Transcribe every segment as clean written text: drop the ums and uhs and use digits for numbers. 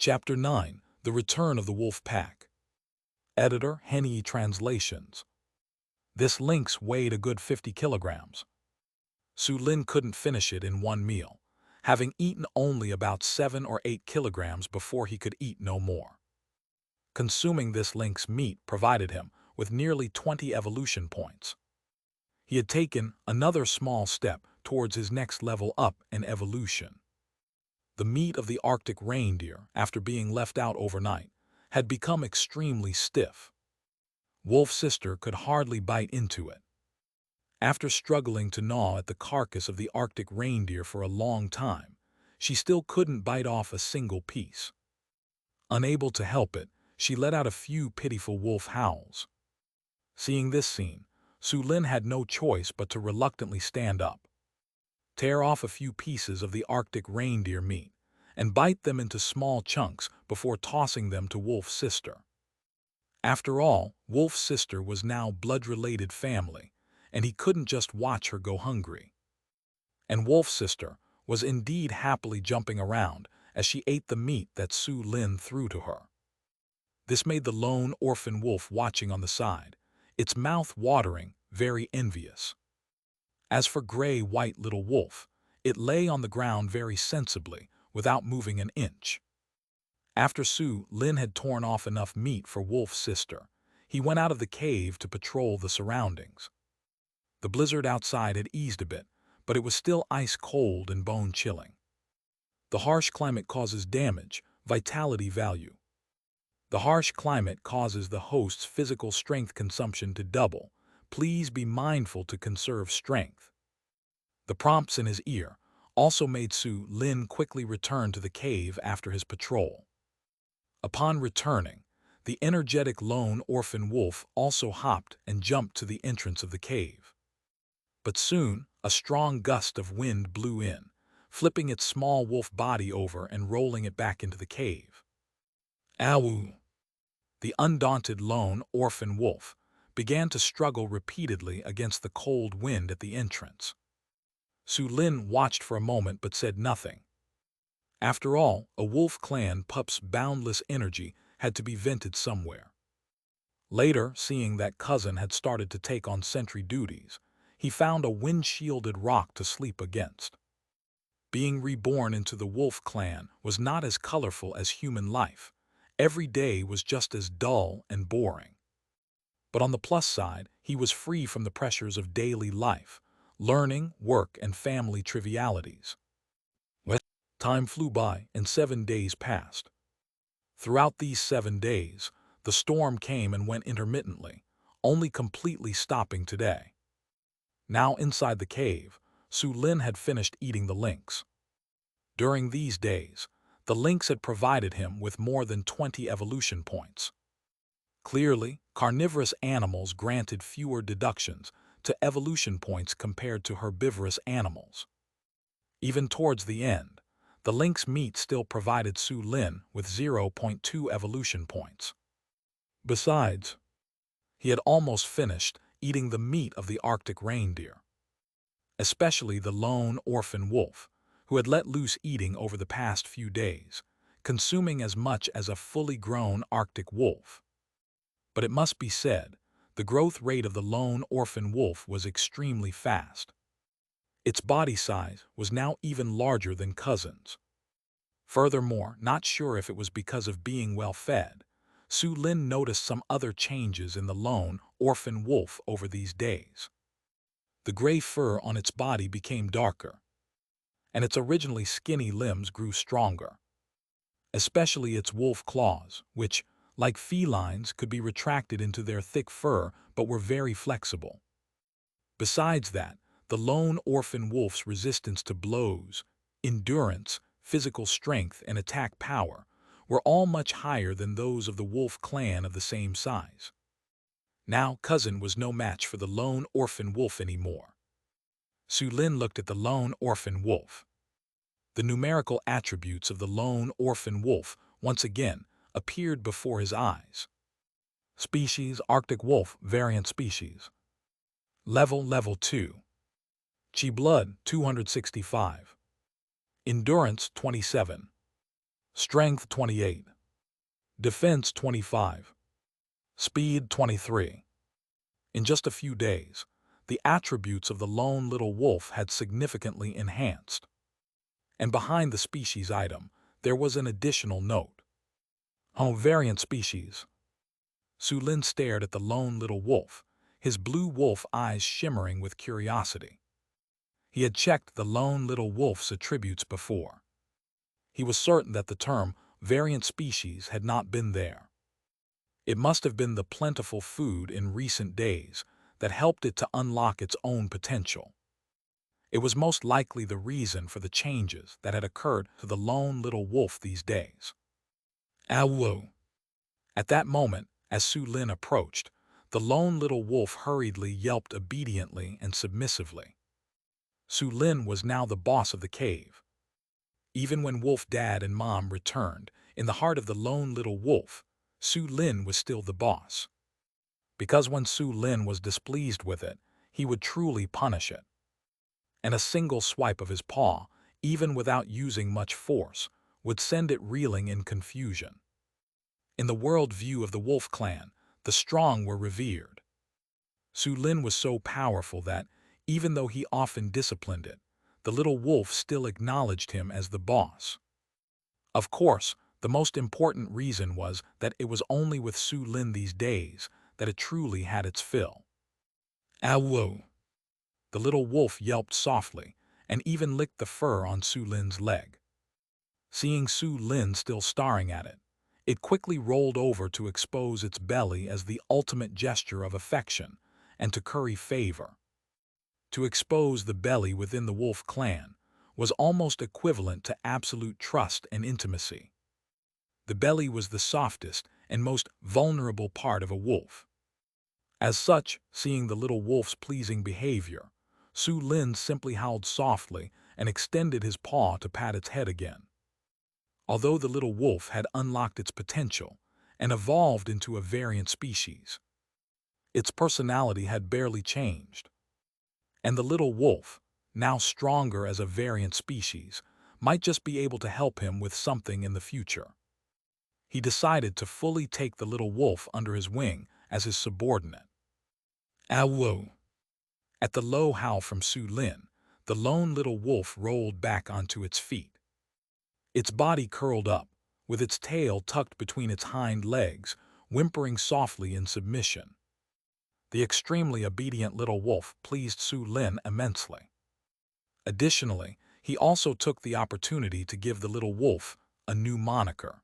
Chapter 9: The Return of the Wolf Pack. Editor Henny Translations. This lynx weighed a good 50 kilograms. Su Lin couldn't finish it in one meal, having eaten only about 7 or 8 kilograms before he could eat no more. Consuming this lynx meat provided him with nearly 20 evolution points. He had taken another small step towards his next level up in evolution. The meat of the Arctic reindeer, after being left out overnight, had become extremely stiff. Wolf's sister could hardly bite into it. After struggling to gnaw at the carcass of the Arctic reindeer for a long time, she still couldn't bite off a single piece. Unable to help it, she let out a few pitiful wolf howls. Seeing this scene, Su Lin had no choice but to reluctantly stand up, tear off a few pieces of the Arctic reindeer meat, and bite them into small chunks before tossing them to Wolf's sister. After all, Wolf's sister was now blood-related family, and he couldn't just watch her go hungry. And Wolf's sister was indeed happily jumping around as she ate the meat that Su Lin threw to her. This made the lone orphan wolf watching on the side, its mouth watering, very envious. As for gray-white little wolf, it lay on the ground very sensibly, without moving an inch. After Su Lin had torn off enough meat for Wolf's sister, he went out of the cave to patrol the surroundings. The blizzard outside had eased a bit, but it was still ice-cold and bone-chilling. The harsh climate causes damage, vitality value. The harsh climate causes the host's physical strength consumption to double. Please be mindful to conserve strength. The prompts in his ear also made Su Lin quickly return to the cave after his patrol. Upon returning, the energetic lone orphan wolf also hopped and jumped to the entrance of the cave. But soon, a strong gust of wind blew in, flipping its small wolf body over and rolling it back into the cave. Ow! The undaunted lone orphan wolf began to struggle repeatedly against the cold wind at the entrance. Su Lin watched for a moment but said nothing. After all, a wolf clan pup's boundless energy had to be vented somewhere. Later, seeing that cousin had started to take on sentry duties, he found a wind-shielded rock to sleep against. Being reborn into the wolf clan was not as colorful as human life. Every day was just as dull and boring. But on the plus side, he was free from the pressures of daily life, learning, work, and family trivialities. Time flew by, and 7 days passed. Throughout these 7 days, the storm came and went intermittently, only completely stopping today. Now inside the cave, Su Lin had finished eating the lynx. During these days, the lynx had provided him with more than 20 evolution points. Clearly, carnivorous animals granted fewer deductions to evolution points compared to herbivorous animals. Even towards the end, the lynx meat still provided Su Lin with 0.2 evolution points. Besides, he had almost finished eating the meat of the Arctic reindeer. Especially the lone orphan wolf, who had let loose eating over the past few days, consuming as much as a fully grown Arctic wolf. But it must be said, the growth rate of the lone orphan wolf was extremely fast. Its body size was now even larger than cousin's. Furthermore, not sure if it was because of being well fed, Su Lin noticed some other changes in the lone orphan wolf over these days. The gray fur on its body became darker, and its originally skinny limbs grew stronger. Especially its wolf claws, which, like felines, could be retracted into their thick fur but were very flexible. Besides that, the lone orphan wolf's resistance to blows, endurance, physical strength, and attack power were all much higher than those of the wolf clan of the same size. Now cousin was no match for the lone orphan wolf anymore. Su Lin looked at the lone orphan wolf. The numerical attributes of the lone orphan wolf once again appeared before his eyes. Species: Arctic wolf, variant species. Level 2. Chi blood 265. Endurance 27. Strength 28. Defense 25. Speed 23. In just a few days, the attributes of the lone little wolf had significantly enhanced. And behind the species item, there was an additional note. Variant species. Su Lin stared at the lone little wolf, his blue wolf eyes shimmering with curiosity. He had checked the lone little wolf's attributes before. He was certain that the term variant species had not been there. It must have been the plentiful food in recent days that helped it to unlock its own potential. It was most likely the reason for the changes that had occurred to the lone little wolf these days. Awu. At that moment, as Su Lin approached, the lone little wolf hurriedly yelped obediently and submissively. Su Lin was now the boss of the cave. Even when Wolf Dad and Mom returned, in the heart of the lone little wolf, Su Lin was still the boss. Because when Su Lin was displeased with it, he would truly punish it. And a single swipe of his paw, even without using much force, would send it reeling in confusion. In the world view of the Wolf Clan, the strong were revered. Su Lin was so powerful that, even though he often disciplined it, the little wolf still acknowledged him as the boss. Of course, the most important reason was that it was only with Su Lin these days that it truly had its fill. Awu. The little wolf yelped softly and even licked the fur on Su Lin's leg. Seeing Su Lin still staring at it, it quickly rolled over to expose its belly as the ultimate gesture of affection and to curry favor. To expose the belly within the Wolf Clan was almost equivalent to absolute trust and intimacy. The belly was the softest and most vulnerable part of a wolf. As such, seeing the little wolf's pleasing behavior, Su Lin simply howled softly and extended his paw to pat its head again. Although the little wolf had unlocked its potential and evolved into a variant species, its personality had barely changed. And the little wolf, now stronger as a variant species, might just be able to help him with something in the future. He decided to fully take the little wolf under his wing as his subordinate. Awu. At the low howl from Su Lin, the lone little wolf rolled back onto its feet. Its body curled up, with its tail tucked between its hind legs, whimpering softly in submission. The extremely obedient little wolf pleased Su Lin immensely. Additionally, he also took the opportunity to give the little wolf a new moniker.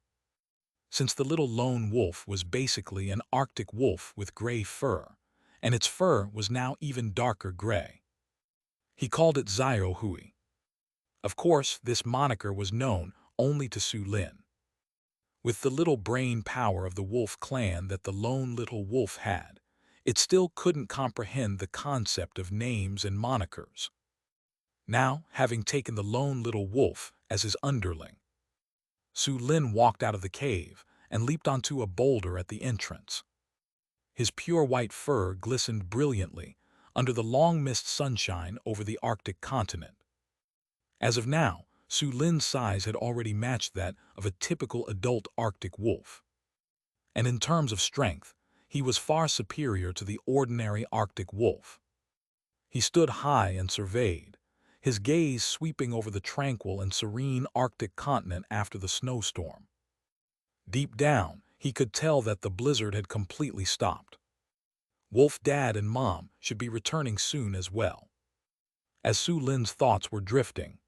Since the little lone wolf was basically an Arctic wolf with gray fur, and its fur was now even darker gray, he called it Ziohui. Of course, this moniker was known only to Su Lin. With the little brain power of the Wolf Clan that the lone little wolf had, it still couldn't comprehend the concept of names and monikers. Now, having taken the lone little wolf as his underling, Su Lin walked out of the cave and leaped onto a boulder at the entrance. His pure white fur glistened brilliantly under the long-mist sunshine over the Arctic continent. As of now, Su Lin's size had already matched that of a typical adult Arctic wolf. And in terms of strength, he was far superior to the ordinary Arctic wolf. He stood high and surveyed, his gaze sweeping over the tranquil and serene Arctic continent after the snowstorm. Deep down, he could tell that the blizzard had completely stopped. Wolf Dad and Mom should be returning soon as well. As Su Lin's thoughts were drifting,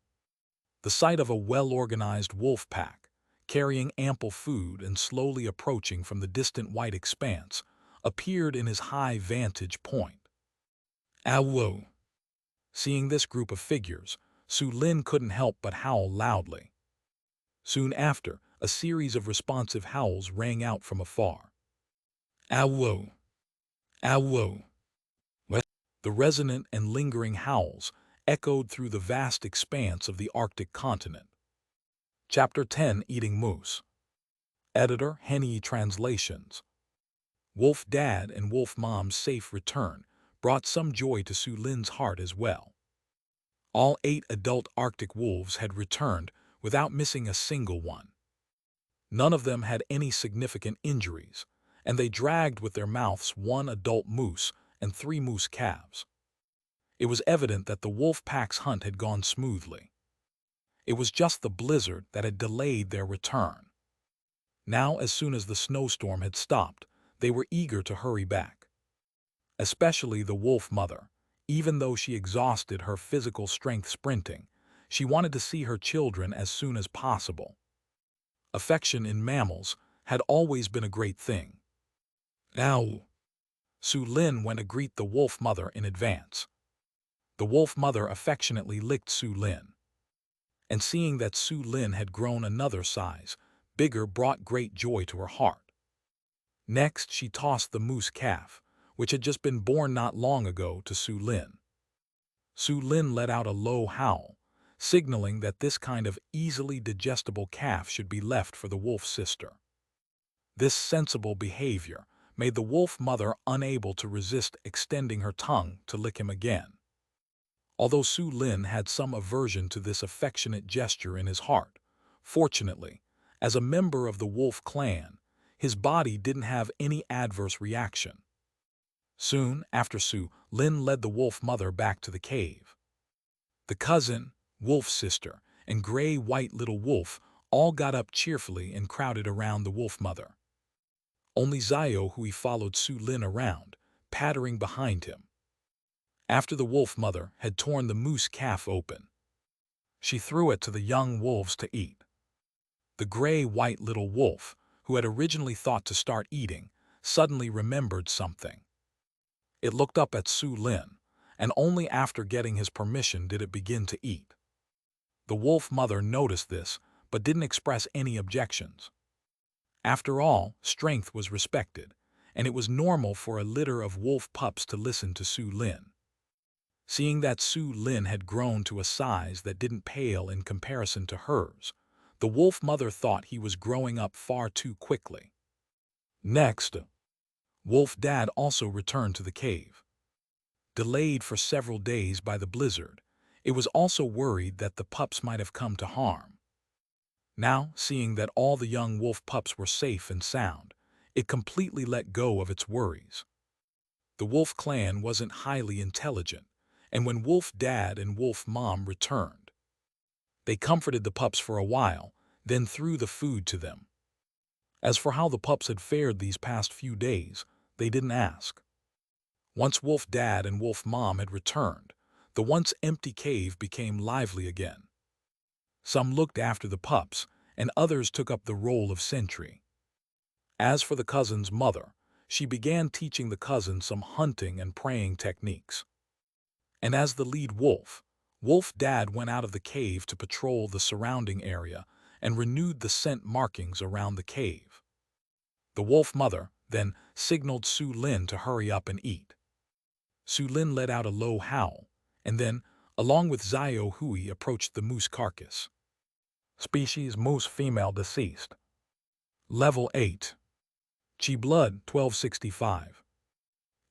the sight of a well-organized wolf pack, carrying ample food and slowly approaching from the distant white expanse, appeared in his high vantage point. Awu. Seeing this group of figures, Su Lin couldn't help but howl loudly. Soon after, a series of responsive howls rang out from afar. Awu. Awu. The resonant and lingering howls echoed through the vast expanse of the Arctic continent. Chapter 10: Eating Moose. Editor Henny Translations. Wolf Dad and Wolf Mom's safe return brought some joy to Su Lin's heart as well. All 8 adult Arctic wolves had returned without missing a single one. None of them had any significant injuries, and they dragged with their mouths one adult moose and 3 moose calves. It was evident that the wolf pack's hunt had gone smoothly. It was just the blizzard that had delayed their return. Now, as soon as the snowstorm had stopped, they were eager to hurry back. Especially the wolf mother. Even though she exhausted her physical strength sprinting, she wanted to see her children as soon as possible. Affection in mammals had always been a great thing. Now, Su Lin went to greet the wolf mother in advance. The wolf mother affectionately licked Su Lin. And seeing that Su Lin had grown another size, bigger, brought great joy to her heart. Next, she tossed the moose calf, which had just been born not long ago, to Su Lin. Su Lin let out a low howl, signaling that this kind of easily digestible calf should be left for the wolf sister. This sensible behavior made the wolf mother unable to resist extending her tongue to lick him again. Although Su Lin had some aversion to this affectionate gesture in his heart, fortunately, as a member of the wolf clan, his body didn't have any adverse reaction. Soon after, Su Lin led the wolf mother back to the cave. The cousin, wolf sister, and gray-white little wolf all got up cheerfully and crowded around the wolf mother. Only Xiao Hui followed Su Lin around, pattering behind him. After the wolf mother had torn the moose calf open, she threw it to the young wolves to eat. The gray-white little wolf, who had originally thought to start eating, suddenly remembered something. It looked up at Su Lin, and only after getting his permission did it begin to eat. The wolf mother noticed this, but didn't express any objections. After all, strength was respected, and it was normal for a litter of wolf pups to listen to Su Lin. Seeing that Su Lin had grown to a size that didn't pale in comparison to hers, the wolf mother thought he was growing up far too quickly. Next, Wolf Dad also returned to the cave. Delayed for several days by the blizzard, it was also worried that the pups might have come to harm. Now, seeing that all the young wolf pups were safe and sound, it completely let go of its worries. The wolf clan wasn't highly intelligent, and when Wolf Dad and Wolf Mom returned, they comforted the pups for a while, then threw the food to them. As for how the pups had fared these past few days, they didn't ask. Once Wolf Dad and Wolf Mom had returned, the once empty cave became lively again. Some looked after the pups, and others took up the role of sentry. As for the cousin's mother, she began teaching the cousin some hunting and preying techniques. And as the lead wolf, Wolf Dad went out of the cave to patrol the surrounding area and renewed the scent markings around the cave. The wolf mother then signaled Su Lin to hurry up and eat. Su Lin let out a low howl, and then, along with Xiao Hui, approached the moose carcass. Species moose female deceased. Level 8. Chi blood 1265.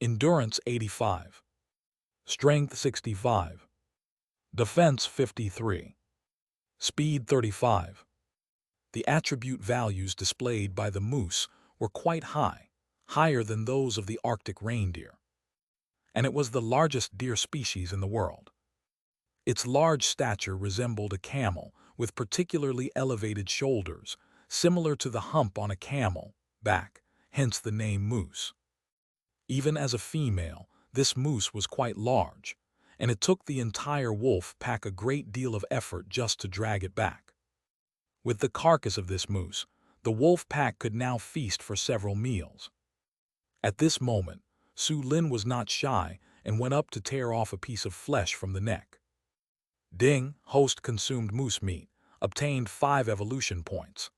Endurance 85. Strength 65. Defense 53. Speed 35. The attribute values displayed by the moose were quite high, higher than those of the Arctic reindeer. And it was the largest deer species in the world. Its large stature resembled a camel with particularly elevated shoulders, similar to the hump on a camel back, hence the name moose. Even as a female, this moose was quite large, and it took the entire wolf pack a great deal of effort just to drag it back. With the carcass of this moose, the wolf pack could now feast for several meals. At this moment, Su Lin was not shy and went up to tear off a piece of flesh from the neck. Ding, host consumed moose meat, obtained 5 evolution points.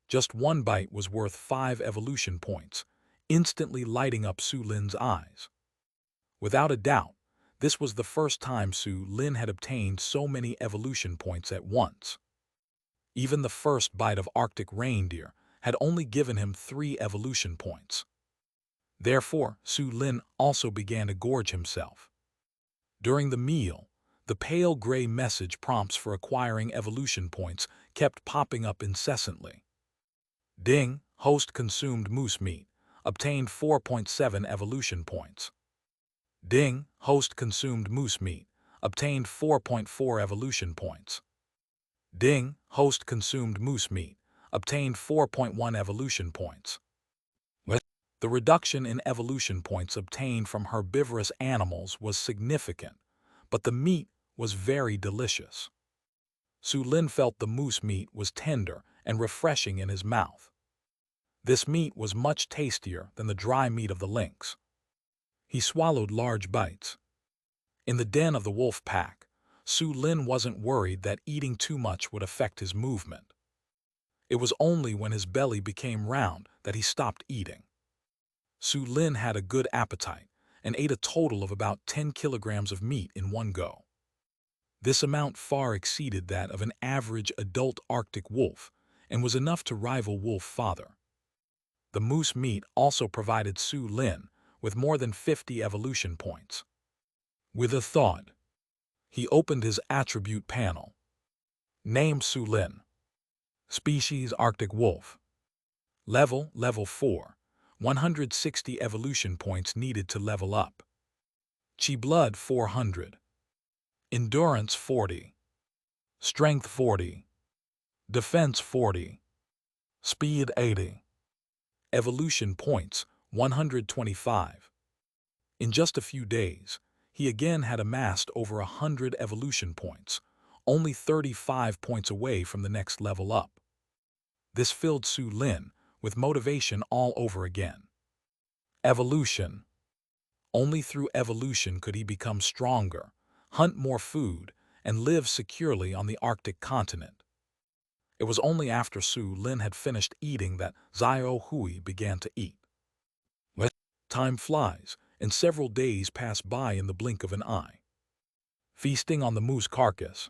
Just one bite was worth 5 evolution points, instantly lighting up Su Lin's eyes. Without a doubt, this was the first time Su Lin had obtained so many evolution points at once. Even the first bite of Arctic reindeer had only given him 3 evolution points. Therefore, Su Lin also began to gorge himself. During the meal, the pale gray message prompts for acquiring evolution points kept popping up incessantly. Ding, host consumed moose meat, obtained 4.7 evolution points. Ding, host consumed moose meat, obtained 4.4 evolution points. Ding, host consumed moose meat, obtained 4.1 evolution points. The reduction in evolution points obtained from herbivorous animals was significant, but the meat was very delicious. Su Lin felt the moose meat was tender and refreshing in his mouth. This meat was much tastier than the dry meat of the lynx. He swallowed large bites. In the den of the wolf pack, Su Lin wasn't worried that eating too much would affect his movement. It was only when his belly became round that he stopped eating. Su Lin had a good appetite and ate a total of about 10 kilograms of meat in one go. This amount far exceeded that of an average adult Arctic wolf and was enough to rival Wolf Father. The moose meat also provided Su Lin with more than 50 evolution points. With a thought, he opened his attribute panel. Name Su Lin. Species Arctic wolf. Level 4. 160 evolution points needed to level up. Chi blood 400. Endurance 40. Strength 40. Defense 40. Speed 80. Evolution points 125. In just a few days, he again had amassed over 100 evolution points, only 35 points away from the next level up. This filled Su Lin with motivation all over again. Evolution. Only through evolution could he become stronger, hunt more food, and live securely on the Arctic continent. It was only after Su Lin had finished eating that Xiao Hui began to eat. Time flies, and several days pass by in the blink of an eye. Feasting on the moose carcass.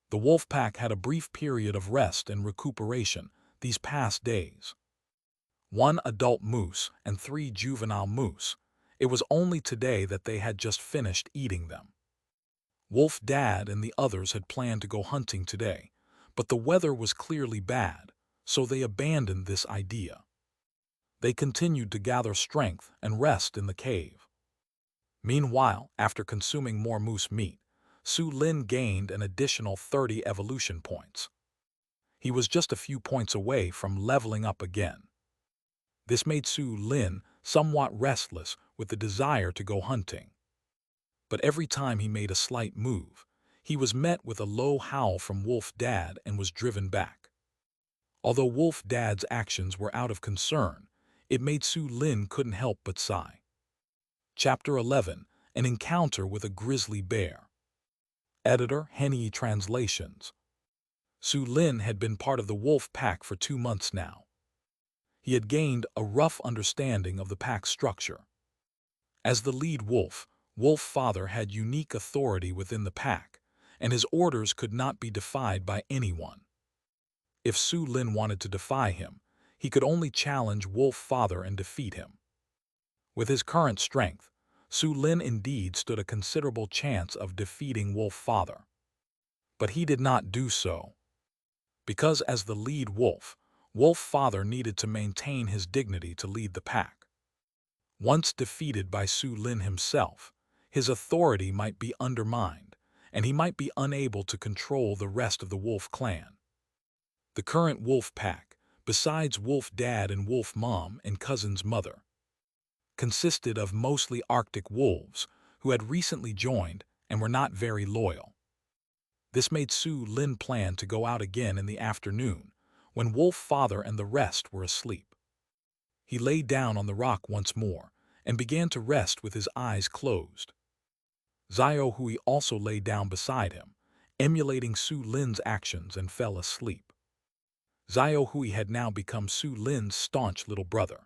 The wolf pack had a brief period of rest and recuperation these past days. 1 adult moose and 3 juvenile moose. It was only today that they had just finished eating them. Wolf Dad and the others had planned to go hunting today, but the weather was clearly bad, so they abandoned this idea. They continued to gather strength and rest in the cave. Meanwhile, after consuming more moose meat, Su Lin gained an additional 30 evolution points. He was just a few points away from leveling up again. This made Su Lin somewhat restless with the desire to go hunting. But every time he made a slight move, he was met with a low howl from Wolf Dad and was driven back. Although Wolf Dad's actions were out of concern, it made Su Lin couldn't help but sigh. Chapter 11. An Encounter with a Grizzly Bear. Editor Henny Translations. Su Lin had been part of the wolf pack for 2 months now. He had gained a rough understanding of the pack structure. As the lead wolf, Wolf Father had unique authority within the pack, and his orders could not be defied by anyone. If Su Lin wanted to defy him, he could only challenge Wolf Father and defeat him. With his current strength, Su Lin indeed stood a considerable chance of defeating Wolf Father. But he did not do so. Because as the lead wolf, Wolf Father needed to maintain his dignity to lead the pack. Once defeated by Su Lin himself, his authority might be undermined, and he might be unable to control the rest of the wolf clan. The current wolf pack, besides Wolf Dad and Wolf Mom and Cousin's mother, consisted of mostly Arctic wolves who had recently joined and were not very loyal. This made Su Lin plan to go out again in the afternoon, when Wolf Father and the rest were asleep. He lay down on the rock once more and began to rest with his eyes closed. Xiao Hui also lay down beside him, emulating Su Lin's actions, and fell asleep. Xiao Hui had now become Su Lin's staunch little brother.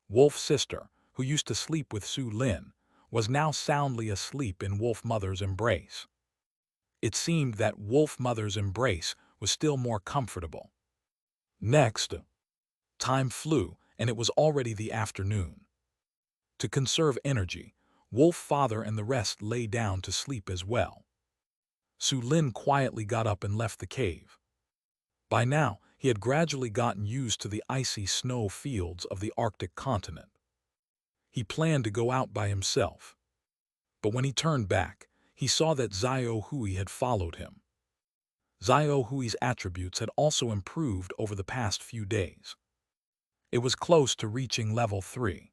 Wolf Sister, who used to sleep with Su Lin, was now soundly asleep in Wolf Mother's embrace. It seemed that Wolf Mother's embrace was still more comfortable. Next, time flew, and it was already the afternoon. To conserve energy, Wolf Father and the rest lay down to sleep as well. Su Lin quietly got up and left the cave. By now, he had gradually gotten used to the icy snow fields of the Arctic continent. He planned to go out by himself. But when he turned back, he saw that Xiao Hui had followed him. Xiao Hui's attributes had also improved over the past few days. It was close to reaching level 3.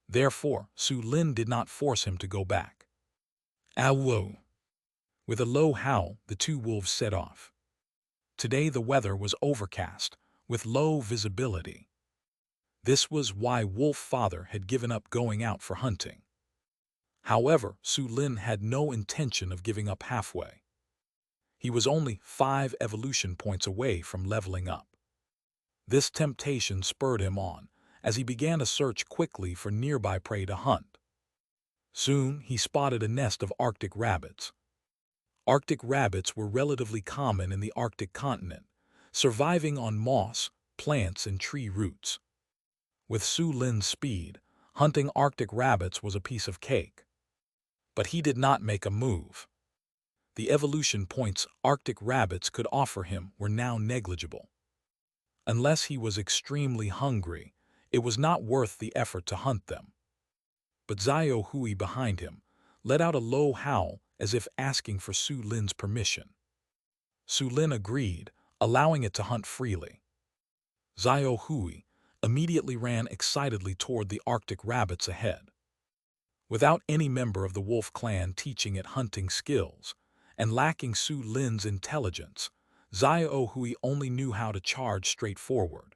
Therefore, Su Lin did not force him to go back. Awo! With a low howl, the two wolves set off. Today the weather was overcast, with low visibility. This was why Wolf Father had given up going out for hunting. However, Su Lin had no intention of giving up halfway. He was only 5 evolution points away from leveling up. This temptation spurred him on, as he began to search quickly for nearby prey to hunt. Soon, he spotted a nest of Arctic rabbits. Arctic rabbits were relatively common in the Arctic continent, surviving on moss, plants, and tree roots. With Su Lin's speed, hunting Arctic rabbits was a piece of cake. But he did not make a move. The evolution points Arctic rabbits could offer him were now negligible. Unless he was extremely hungry, it was not worth the effort to hunt them. But Xiao Hui behind him let out a low howl as if asking for Su Lin's permission. Su Lin agreed, allowing it to hunt freely. Xiao Hui immediately ran excitedly toward the Arctic rabbits ahead. Without any member of the wolf clan teaching it hunting skills, and lacking Su Lin's intelligence, Xiao Hui only knew how to charge straight forward.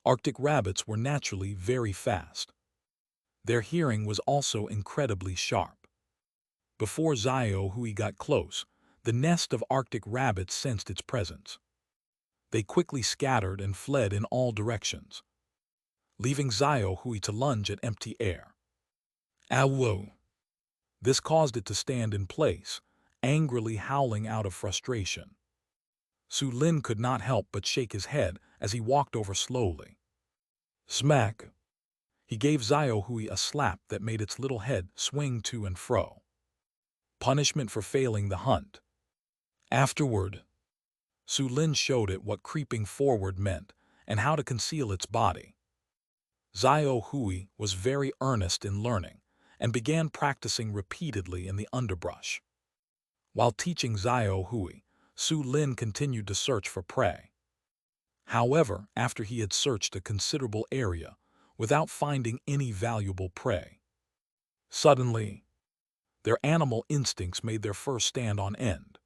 Arctic rabbits were naturally very fast. Their hearing was also incredibly sharp. Before Xiao Hui got close, the nest of Arctic rabbits sensed its presence. They quickly scattered and fled in all directions, leaving Xiao Hui to lunge at empty air. Awo! This caused it to stand in place, angrily howling out of frustration. Su Lin could not help but shake his head as he walked over slowly. Smack! He gave Xiao Hui a slap that made its little head swing to and fro. Punishment for failing the hunt. Afterward, Su Lin showed it what creeping forward meant and how to conceal its body. Xiao Hui was very earnest in learning and began practicing repeatedly in the underbrush. While teaching Xiao Hui, Su Lin continued to search for prey. However, after he had searched a considerable area without finding any valuable prey, suddenly, their animal instincts made their first stand on end.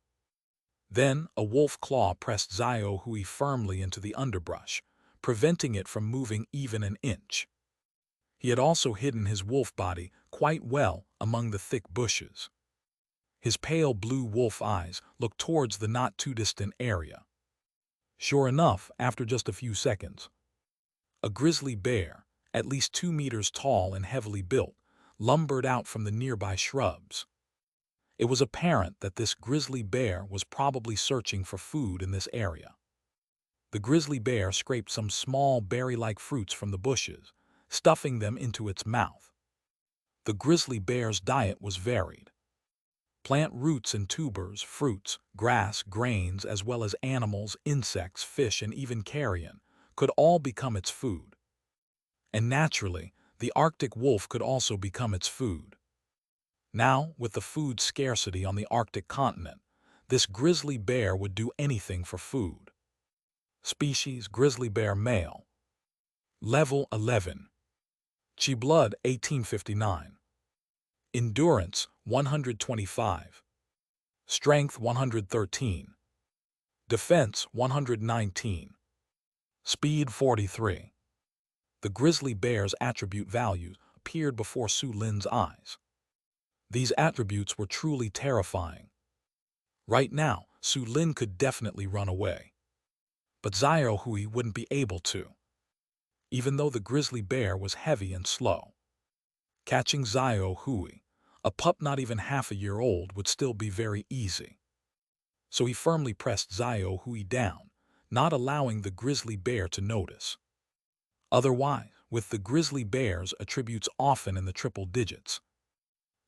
Then a wolf claw pressed Xiao Hui firmly into the underbrush, preventing it from moving even an inch. He had also hidden his wolf body quite well among the thick bushes. His pale blue wolf eyes looked towards the not-too-distant area. Sure enough, after just a few seconds, a grizzly bear, at least 2 meters tall and heavily built, lumbered out from the nearby shrubs. It was apparent that this grizzly bear was probably searching for food in this area. The grizzly bear scraped some small berry-like fruits from the bushes, stuffing them into its mouth. The grizzly bear's diet was varied. Plant roots and tubers, fruits, grass, grains, as well as animals, insects, fish, and even carrion could all become its food. And naturally, the Arctic wolf could also become its food. Now, with the food scarcity on the Arctic continent, this grizzly bear would do anything for food. Species: grizzly bear male. Level 11. Chi blood 1859. Endurance 125. Strength 113. Defense 119. Speed 43. The grizzly bear's attribute values appeared before Su Lin's eyes. These attributes were truly terrifying. Right now, Su Lin could definitely run away. But Xiao Hui wouldn't be able to, even though the grizzly bear was heavy and slow. Catching Xiao Hui, a pup not even half a year old, would still be very easy. So he firmly pressed Xiao Hui down, not allowing the grizzly bear to notice. Otherwise, with the grizzly bear's attributes often in the triple digits,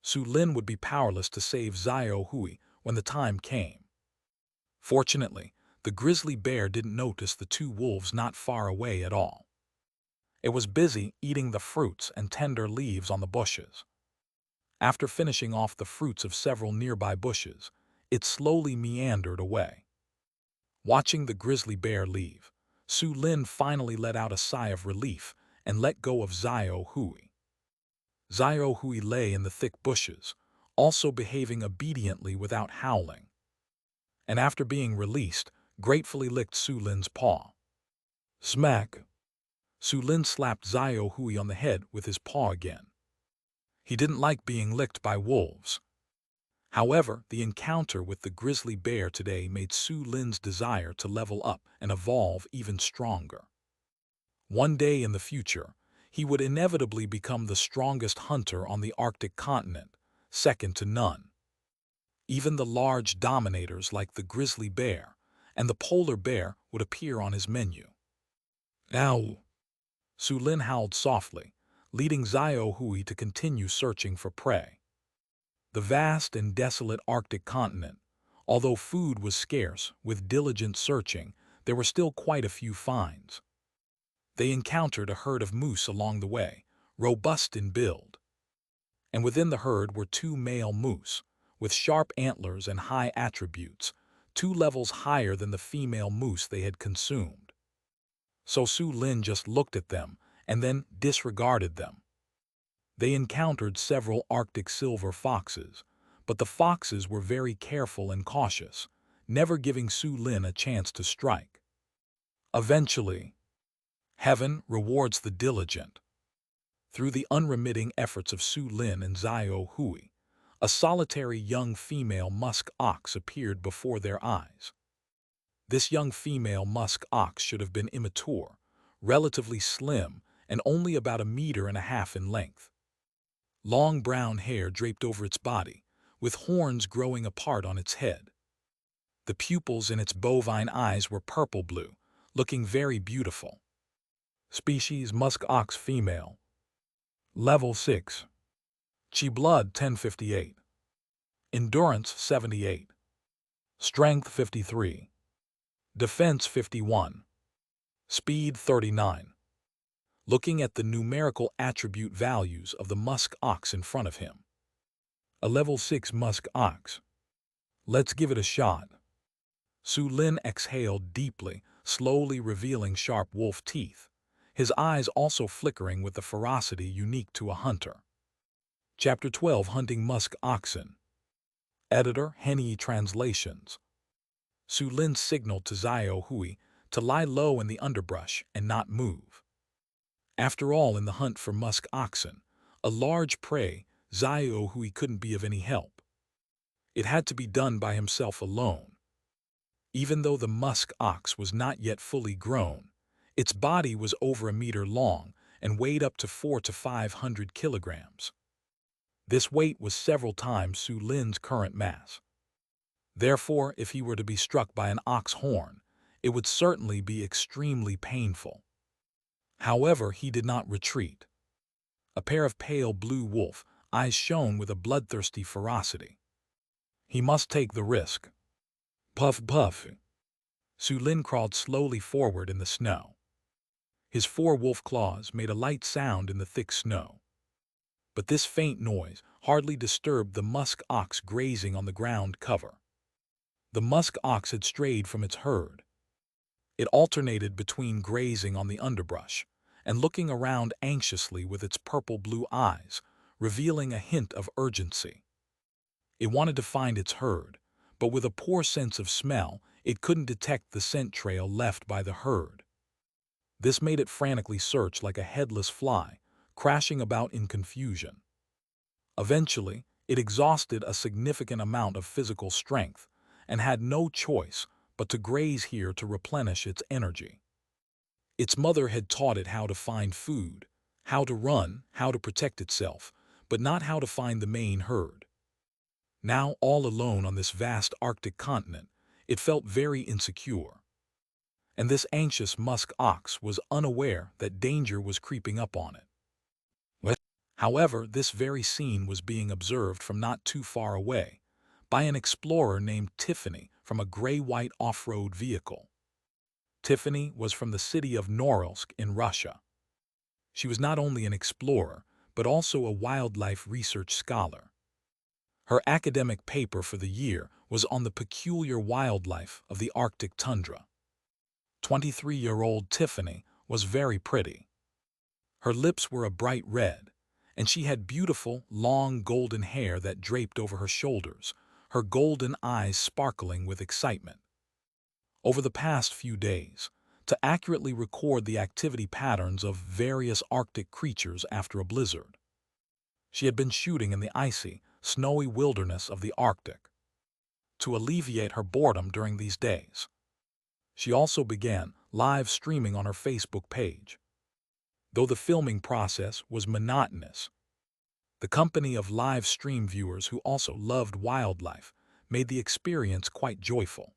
Su Lin would be powerless to save Xiao Hui when the time came. Fortunately, The grizzly bear didn't notice the two wolves not far away at all. It was busy eating the fruits and tender leaves on the bushes. After finishing off the fruits of several nearby bushes, it slowly meandered away. Watching the grizzly bear leave, Su Lin finally let out a sigh of relief and let go of Xiao Hui. Xiao Hui lay in the thick bushes, also behaving obediently without howling. And after being released, gratefully licked Su Lin's paw. Smack! Su Lin slapped Xiao Hui on the head with his paw again. He didn't like being licked by wolves. However, the encounter with the grizzly bear today made Su Lin's desire to level up and evolve even stronger. One day in the future, he would inevitably become the strongest hunter on the Arctic continent, second to none. Even the large dominators like the grizzly bear and the polar bear would appear on his menu. Ow! Su Lin howled softly, leading Xiao Hui to continue searching for prey. The vast and desolate Arctic continent, although food was scarce, with diligent searching, there were still quite a few finds. They encountered a herd of moose along the way, robust in build. And within the herd were two male moose, with sharp antlers and high attributes, 2 levels higher than the female moose they had consumed. So Su Lin just looked at them and then disregarded them. They encountered several Arctic silver foxes, but the foxes were very careful and cautious, never giving Su Lin a chance to strike. Eventually, heaven rewards the diligent. Through the unremitting efforts of Su Lin and Xiao Hui, a solitary young female musk ox appeared before their eyes. This young female musk ox should have been immature, relatively slim, and only about 1.5 meters in length. Long brown hair draped over its body, with horns growing apart on its head. The pupils in its bovine eyes were purple-blue, looking very beautiful. Species musk ox female. Level 6. Chi blood 1058. Endurance 78. Strength 53. Defense 51. Speed 39. Looking at the numerical attribute values of the musk ox in front of him. A level 6 musk ox. Let's give it a shot. Su Lin exhaled deeply, slowly revealing sharp wolf teeth, his eyes also flickering with the ferocity unique to a hunter. Chapter 12 Hunting Musk Oxen. Editor Henny Translations. Su Lin signaled to Xiao Hui to lie low in the underbrush and not move. After all, in the hunt for musk oxen, a large prey, Xiao Hui couldn't be of any help. It had to be done by himself alone. Even though the musk ox was not yet fully grown, its body was over 1 meter long and weighed up to 400 to 500 kilograms. This weight was several times Su Lin's current mass. Therefore, if he were to be struck by an ox horn, it would certainly be extremely painful. However, he did not retreat. A pair of pale blue wolf eyes shone with a bloodthirsty ferocity. He must take the risk. Puff, puff. Su Lin crawled slowly forward in the snow. His 4 wolf claws made a light sound in the thick snow. But this faint noise hardly disturbed the musk ox grazing on the ground cover. The musk ox had strayed from its herd. It alternated between grazing on the underbrush and looking around anxiously with its purple-blue eyes, revealing a hint of urgency. It wanted to find its herd, but with a poor sense of smell, it couldn't detect the scent trail left by the herd. This made it frantically search like a headless fly, crashing about in confusion. Eventually, it exhausted a significant amount of physical strength and had no choice but to graze here to replenish its energy. Its mother had taught it how to find food, how to run, how to protect itself, but not how to find the main herd. Now, all alone on this vast Arctic continent, it felt very insecure. And this anxious musk ox was unaware that danger was creeping up on it. However, this very scene was being observed from not too far away by an explorer named Tiffany from a gray-white off-road vehicle. Tiffany was from the city of Norilsk in Russia. She was not only an explorer, but also a wildlife research scholar. Her academic paper for the year was on the peculiar wildlife of the Arctic tundra. 23-year-old Tiffany was very pretty. Her lips were a bright red, and she had beautiful, long golden hair that draped over her shoulders, her golden eyes sparkling with excitement. Over the past few days, to accurately record the activity patterns of various Arctic creatures after a blizzard, she had been shooting in the icy, snowy wilderness of the Arctic. To alleviate her boredom during these days, she also began live streaming on her Facebook page. Though the filming process was monotonous, the company of live stream viewers who also loved wildlife made the experience quite joyful.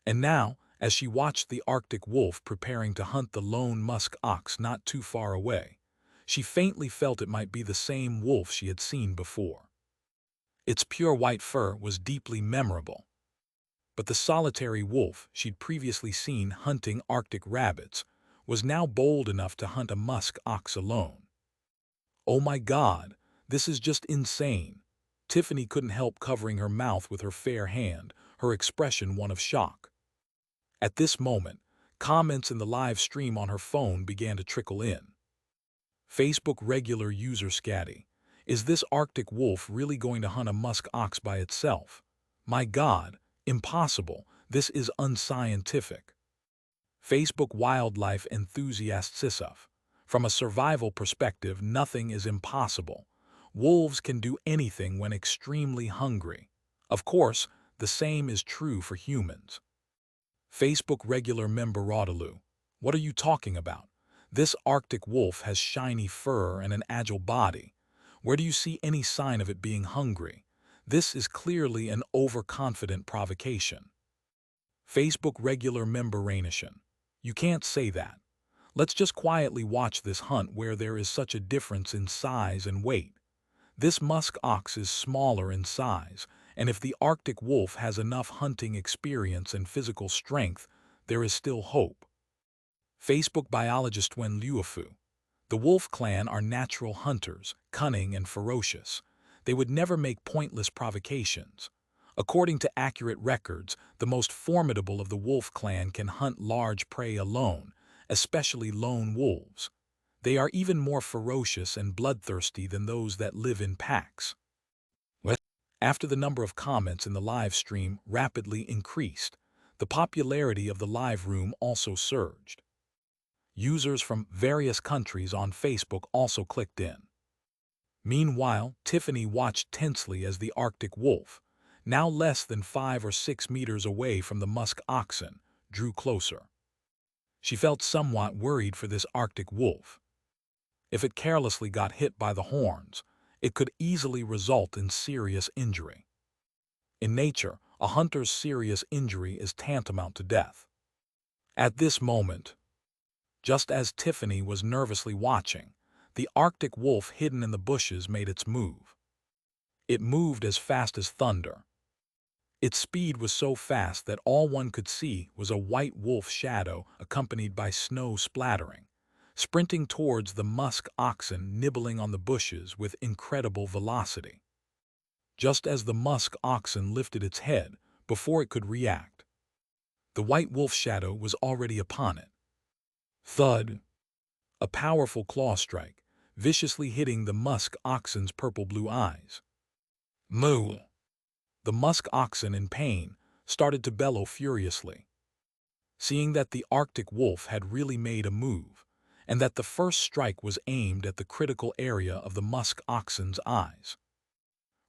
And now, as she watched the Arctic wolf preparing to hunt the lone musk ox not too far away, she faintly felt it might be the same wolf she had seen before. Its pure white fur was deeply memorable, but the solitary wolf she'd previously seen hunting Arctic rabbits was now bold enough to hunt a musk ox alone. "Oh my God, this is just insane." Tiffany couldn't help covering her mouth with her fair hand, her expression one of shock. At this moment, comments in the live stream on her phone began to trickle in. Facebook regular user Scatty: "Is this Arctic wolf really going to hunt a musk ox by itself? My God, impossible, this is unscientific." Facebook wildlife enthusiast Sisuf: "From a survival perspective, nothing is impossible. Wolves can do anything when extremely hungry. Of course, the same is true for humans." Facebook regular member Rodalu: "What are you talking about? This Arctic wolf has shiny fur and an agile body. Where do you see any sign of it being hungry? This is clearly an overconfident provocation." Facebook regular member Rainishan: "You can't say that. Let's just quietly watch this hunt where there is such a difference in size and weight. This musk ox is smaller in size, and if the Arctic wolf has enough hunting experience and physical strength, there is still hope." Facebook biologist Wen Luofu: "The wolf clan are natural hunters, cunning and ferocious. They would never make pointless provocations. According to accurate records, the most formidable of the wolf clan can hunt large prey alone, especially lone wolves. They are even more ferocious and bloodthirsty than those that live in packs." After the number of comments in the live stream rapidly increased, the popularity of the live room also surged. Users from various countries on Facebook also clicked in. Meanwhile, Tiffany watched tensely as the Arctic wolf, now less than 5 or 6 meters away from the musk oxen, drew closer. She felt somewhat worried for this Arctic wolf. If it carelessly got hit by the horns, it could easily result in serious injury. In nature, a hunter's serious injury is tantamount to death. At this moment, just as Tiffany was nervously watching, the Arctic wolf hidden in the bushes made its move. It moved as fast as thunder. Its speed was so fast that all one could see was a white wolf shadow accompanied by snow splattering, sprinting towards the musk oxen nibbling on the bushes with incredible velocity. Just as the musk oxen lifted its head before it could react, the white wolf shadow was already upon it. Thud! A powerful claw strike, viciously hitting the musk oxen's purple-blue eyes. Moo! The musk oxen, in pain, started to bellow furiously. Seeing that the Arctic wolf had really made a move, and that the first strike was aimed at the critical area of the musk oxen's eyes,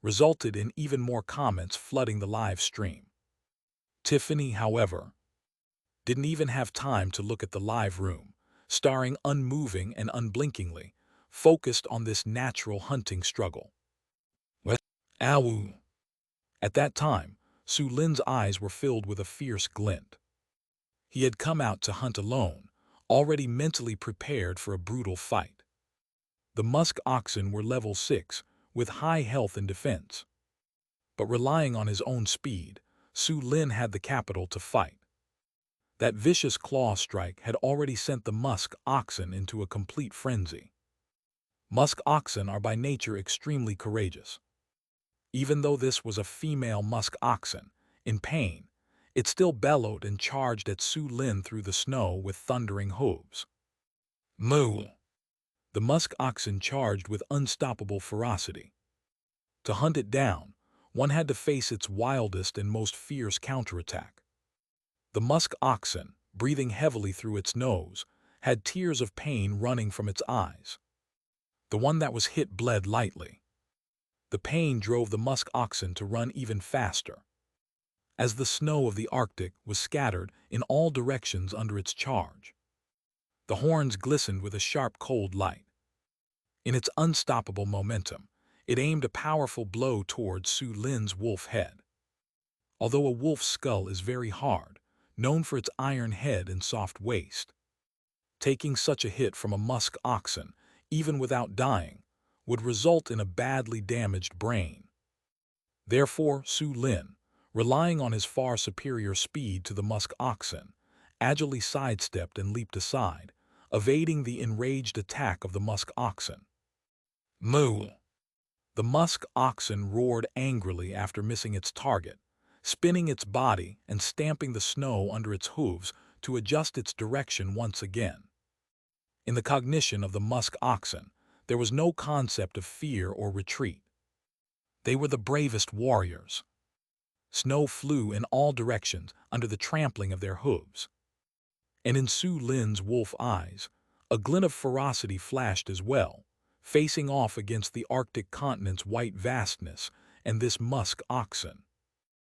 resulted in even more comments flooding the live stream. Tiffany, however, didn't even have time to look at the live room, starring unmoving and unblinkingly, focused on this natural hunting struggle. Ow! At that time, Su Lin's eyes were filled with a fierce glint. He had come out to hunt alone, already mentally prepared for a brutal fight. The musk oxen were level 6, with high health and defense. But relying on his own speed, Su Lin had the capital to fight. That vicious claw strike had already sent the musk oxen into a complete frenzy. Musk oxen are by nature extremely courageous. Even though this was a female musk oxen, in pain, it still bellowed and charged at Su Lin through the snow with thundering hooves. Moo! The musk oxen charged with unstoppable ferocity. To hunt it down, one had to face its wildest and most fierce counterattack. The musk oxen, breathing heavily through its nose, had tears of pain running from its eyes. The one that was hit bled lightly. The pain drove the musk oxen to run even faster. As the snow of the Arctic was scattered in all directions under its charge, the horns glistened with a sharp cold light. In its unstoppable momentum, it aimed a powerful blow towards Su Lin's wolf head. Although a wolf's skull is very hard, known for its iron head and soft waist, taking such a hit from a musk oxen, even without dying, would result in a badly damaged brain. Therefore, Su Lin, relying on his far superior speed to the musk oxen, agilely sidestepped and leaped aside, evading the enraged attack of the musk oxen. Moo! The musk oxen roared angrily after missing its target, spinning its body and stamping the snow under its hooves to adjust its direction once again. In the cognition of the musk oxen, there was no concept of fear or retreat. They were the bravest warriors. Snow flew in all directions under the trampling of their hooves. And in Su Lin's wolf eyes, a glint of ferocity flashed as well, facing off against the Arctic continent's white vastness and this musk oxen.